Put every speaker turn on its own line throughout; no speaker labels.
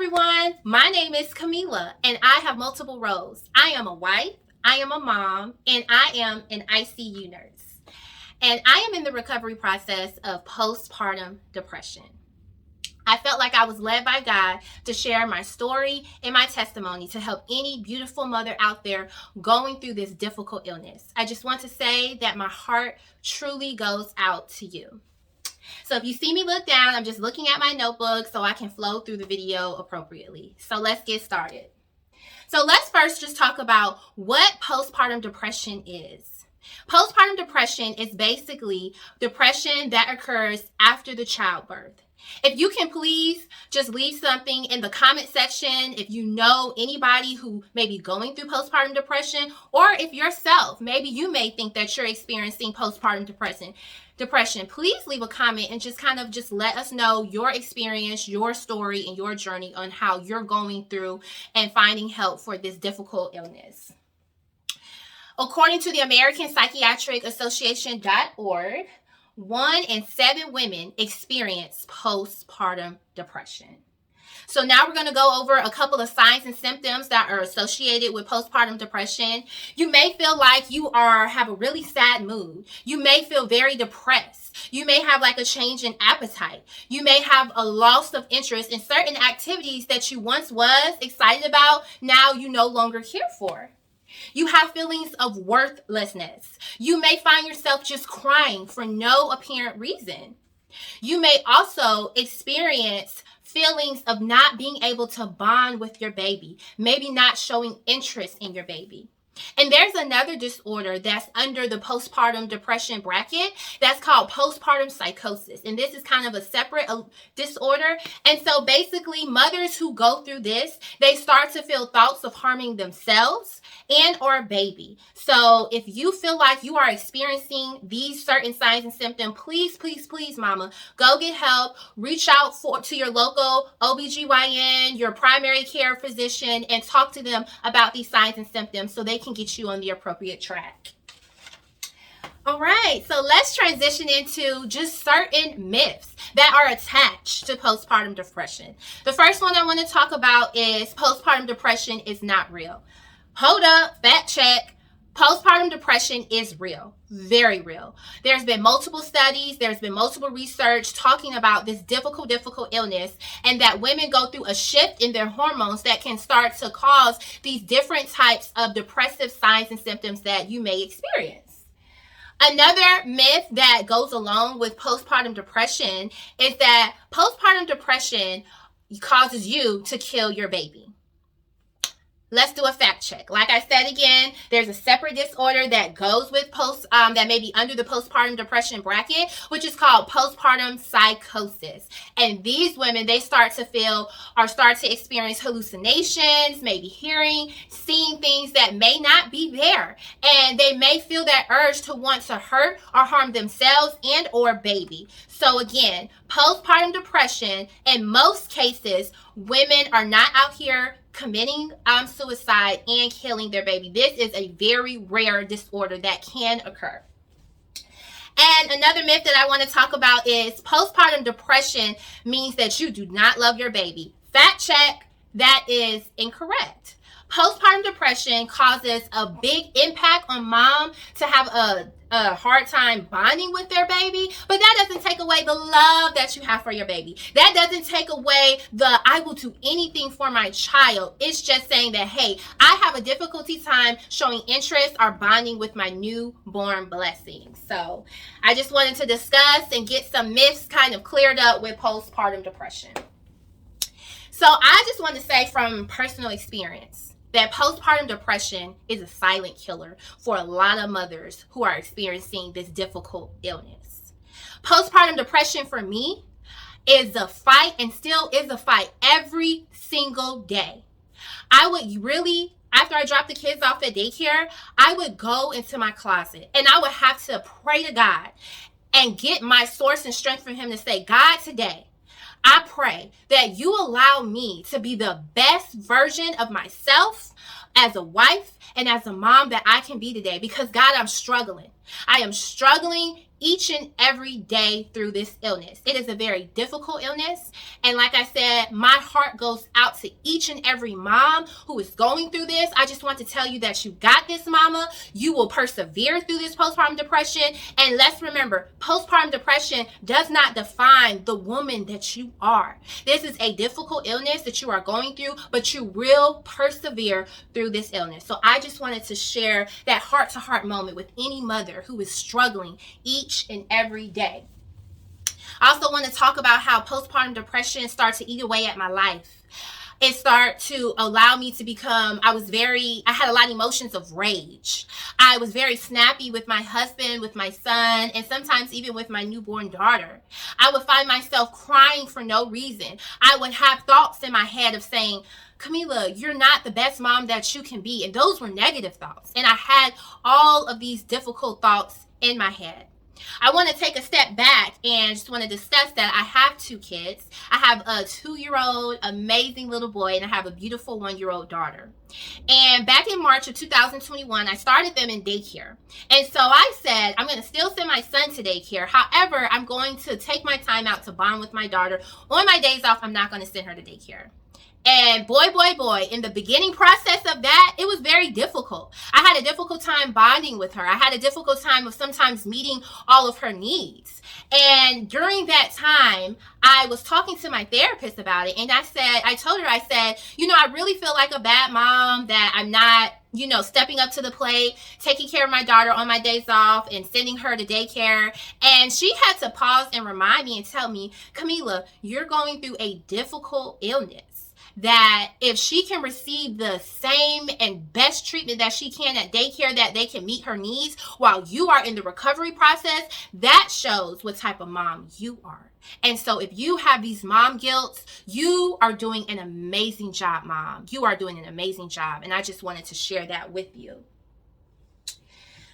everyone. My name is Camila, and I have multiple roles. I am a wife, I am a mom, and I am an ICU nurse. And I am in the recovery process of postpartum depression. I felt like I was led by God to share my story and my testimony to help any beautiful mother out there going through this difficult illness. I just want to say that my heart truly goes out to you. So if you see me look down, I'm just looking at my notebook so I can flow through the video appropriately. So let's get started. So let's first just talk about what postpartum depression is. Postpartum depression is basically depression that occurs after the childbirth. If you can please just leave something in the comment section if you know anybody who may be going through postpartum depression, or if yourself, maybe you may think that you're experiencing postpartum depression, please leave a comment and just let us know your experience, your story, and your journey on how you're going through and finding help for this difficult illness. According to the American Psychiatric Association.org, 1 in 7 women experience postpartum depression. So now we're going to go over a couple of signs and symptoms that are associated with postpartum depression. You may feel like you have a really sad mood. You may feel very depressed. You may have like a change in appetite. You may have a loss of interest in certain activities that you once was excited about, now you no longer care for. You have feelings of worthlessness. You may find yourself just crying for no apparent reason. You may also experience feelings of not being able to bond with your baby, maybe not showing interest in your baby. And there's another disorder that's under the postpartum depression bracket that's called postpartum psychosis. And this is kind of a separate disorder. And so basically mothers who go through this, they start to feel thoughts of harming themselves and or baby. So if you feel like you are experiencing these certain signs and symptoms, please, mama, go get help. Reach out to your local OBGYN, your primary care physician, and talk to them about these signs and symptoms so they can get you on the appropriate track. All right, so let's transition into just certain myths that are attached to postpartum depression. The first one I want to talk about is postpartum depression is not real. Hold up, fact check. Postpartum depression is real, very real. There's been multiple studies, there's been multiple research talking about this difficult illness, and that women go through a shift in their hormones that can start to cause these different types of depressive signs and symptoms that you may experience. Another myth that goes along with postpartum depression is that postpartum depression causes you to kill your baby. Let's do a fact check. Like I said again, there's a separate disorder that goes with that may be under the postpartum depression bracket, which is called postpartum psychosis. And these women, they start to experience hallucinations, maybe hearing, seeing things that may not be there. And they may feel that urge to want to hurt or harm themselves and or baby. So again, postpartum depression, in most cases, women are not out here committing suicide and killing their baby. This is a very rare disorder that can occur. And another myth that I want to talk about is postpartum depression means that you do not love your baby. Fact check, that is incorrect. Postpartum depression causes a big impact on mom to have a hard time bonding with their baby, but that doesn't take away the love that you have for your baby. That doesn't take away the I will do anything for my child. It's just saying that, hey, I have a difficulty time showing interest or bonding with my newborn blessing. So I just wanted to discuss and get some myths kind of cleared up with postpartum depression. So I just want to say from personal experience that postpartum depression is a silent killer for a lot of mothers who are experiencing this difficult illness. Postpartum depression for me is a fight, and still is a fight every single day. I would really, after I dropped the kids off at daycare, I would go into my closet and I would have to pray to God and get my source and strength from Him to say, God, today, I pray that you allow me to be the best version of myself as a wife and as a mom that I can be today, because God, I'm struggling. I am struggling each and every day through this illness. It is a very difficult illness. And like I said, my heart goes out out to each and every mom who is going through this. I just want to tell you that you got this, mama. You will persevere through this postpartum depression. And let's remember, postpartum depression does not define the woman that you are. This is a difficult illness that you are going through, but you will persevere through this illness. So I just wanted to share that heart-to-heart moment with any mother who is struggling each and every day. I also want to talk about how postpartum depression started to eat away at my life. It started to allow me to become, I had a lot of emotions of rage. I was very snappy with my husband, with my son, and sometimes even with my newborn daughter. I would find myself crying for no reason. I would have thoughts in my head of saying, Camila, you're not the best mom that you can be. And those were negative thoughts. And I had all of these difficult thoughts in my head. I want to take a step back and just want to discuss that I have 2 kids. I have a 2-year-old amazing little boy, and I have a beautiful 1-year-old daughter. And back in March of 2021, I started them in daycare. And so I said, I'm going to still send my son to daycare. However, I'm going to take my time out to bond with my daughter. On my days off, I'm not going to send her to daycare. And boy, in the beginning process of that, it was very difficult. I had a difficult time bonding with her. I had a difficult time of sometimes meeting all of her needs. And during that time, I was talking to my therapist about it. And I told her, I really feel like a bad mom, that I'm not, stepping up to the plate, taking care of my daughter on my days off and sending her to daycare. And she had to pause and remind me and tell me, Camila, you're going through a difficult illness, that if she can receive the same and best treatment that she can at daycare, that they can meet her needs while you are in the recovery process, that shows what type of mom you are. And so if you have these mom guilt, you are doing an amazing job, mom. You are doing an amazing job. And I just wanted to share that with you.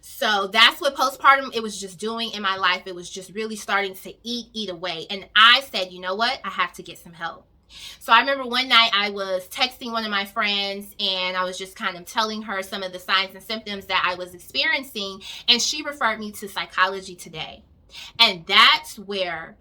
So that's what postpartum, it was just doing in my life. It was just really starting to eat away. And I said, you know what? I have to get some help. So I remember one night I was texting one of my friends, and I was just kind of telling her some of the signs and symptoms that I was experiencing, and she referred me to Psychology Today. And that's where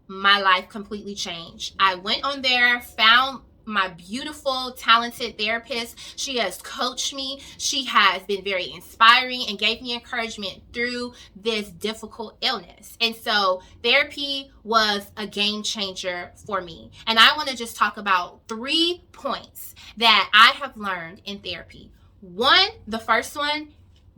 my life completely changed. I went on there, found my beautiful, talented therapist. She has coached me. She has been very inspiring and gave me encouragement through this difficult illness. And so therapy was a game changer for me. And I want to just talk about 3 points that I have learned in therapy. The first one,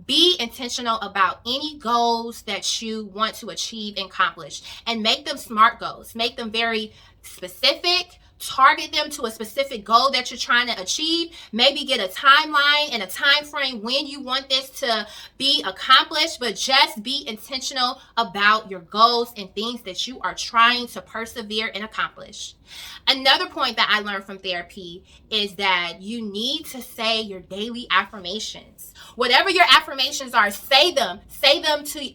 be intentional about any goals that you want to achieve and accomplish, and make them SMART goals. Make them very specific. Target them to a specific goal that you're trying to achieve. Maybe get a timeline and a time frame when you want this to be accomplished, but just be intentional about your goals and things that you are trying to persevere and accomplish. Another point that I learned from therapy is that you need to say your daily affirmations. Whatever your affirmations are, say them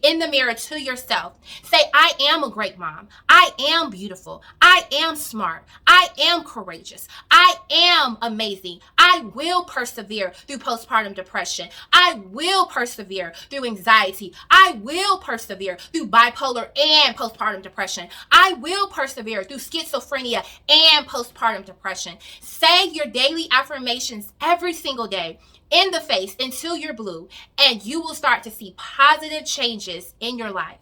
in the mirror to yourself. Say, I am a great mom. I am beautiful. I am smart. I am courageous. I am amazing. I will persevere through postpartum depression. I will persevere through anxiety. I will persevere through bipolar and postpartum depression. I will persevere through schizophrenia and postpartum depression. Say your daily affirmations every single day in the face until you're blue, and you will start to see positive changes in your life.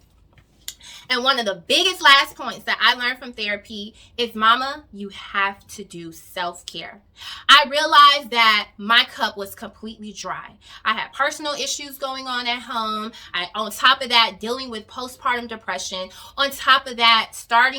And one of the biggest last points that I learned from therapy is, mama, you have to do self-care. I realized that my cup was completely dry. I had personal issues going on at home. On top of that, dealing with postpartum depression. On top of that,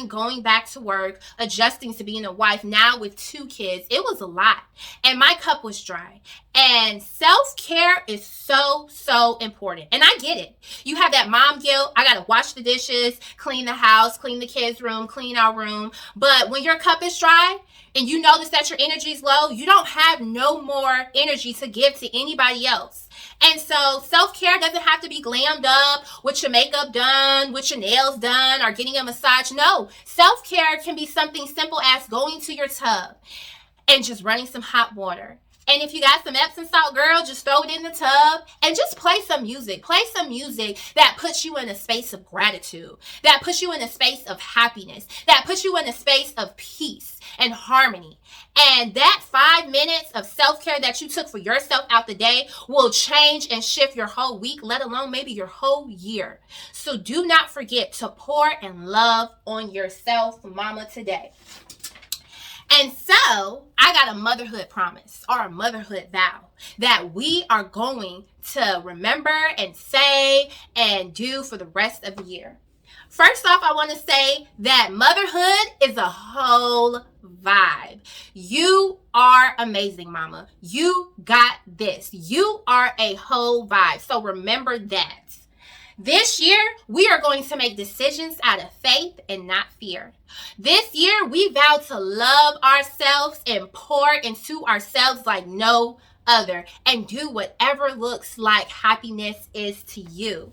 going back to work, adjusting to being a wife, now with 2 kids. It was a lot. And my cup was dry. And self-care is so important. And I get it. You have that mom guilt. I got to wash the dishes, clean the house, clean the kids' room, clean our room. But when your cup is dry and you notice that your energy is low, you don't have no more energy to give to anybody else. And so self-care doesn't have to be glammed up with your makeup done, with your nails done, or getting a massage. No, self-care can be something simple as going to your tub and just running some hot water And if you got some Epsom salt, girl, just throw it in the tub and just play some music. Play some music that puts you in a space of gratitude, that puts you in a space of happiness, that puts you in a space of peace and harmony. And that 5 minutes of self-care that you took for yourself out the day will change and shift your whole week, let alone maybe your whole year. So do not forget to pour and love on yourself, mama, today. And so I got a motherhood promise or a motherhood vow that we are going to remember and say and do for the rest of the year. First off, I want to say that motherhood is a whole vibe. You are amazing, mama. You got this. You are a whole vibe. So remember that. This year, we are going to make decisions out of faith and not fear. This year, we vow to love ourselves and pour into ourselves like no other and do whatever looks like happiness is to you.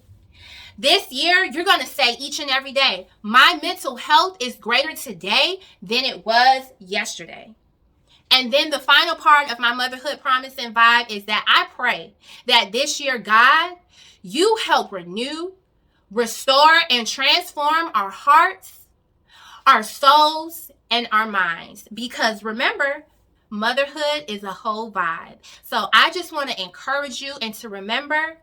This year, you're going to say each and every day, my mental health is greater today than it was yesterday. And then the final part of my motherhood promise and vibe is that I pray that this year, God, you help renew, restore, and transform our hearts, our souls, and our minds. Because remember, motherhood is a whole vibe. So I just want to encourage you and to remember,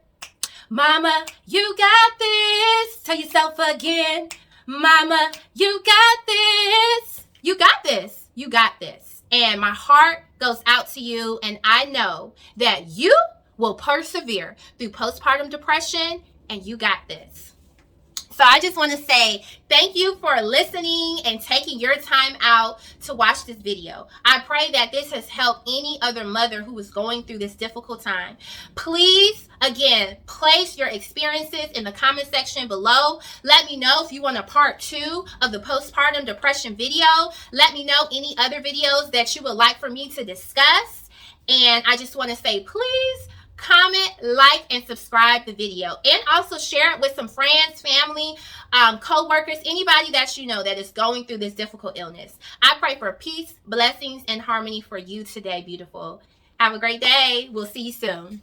mama, you got this. Tell yourself again, mama, you got this. You got this. You got this. And my heart goes out to you, and I know that you will persevere through postpartum depression, and you got this. So I just want to say thank you for listening and taking your time out to watch this video. I pray that this has helped any other mother who is going through this difficult time. Please, again, place your experiences in the comment section below. Let me know if you want a part 2 of the postpartum depression video. Let me know any other videos that you would like for me to discuss. And I just want to say, please comment, like, and subscribe the video, and also share it with some friends, family, co-workers, anybody that you know that is going through this difficult illness. I pray for peace, blessings, and harmony for you today, beautiful. Have a great day. We'll see you soon.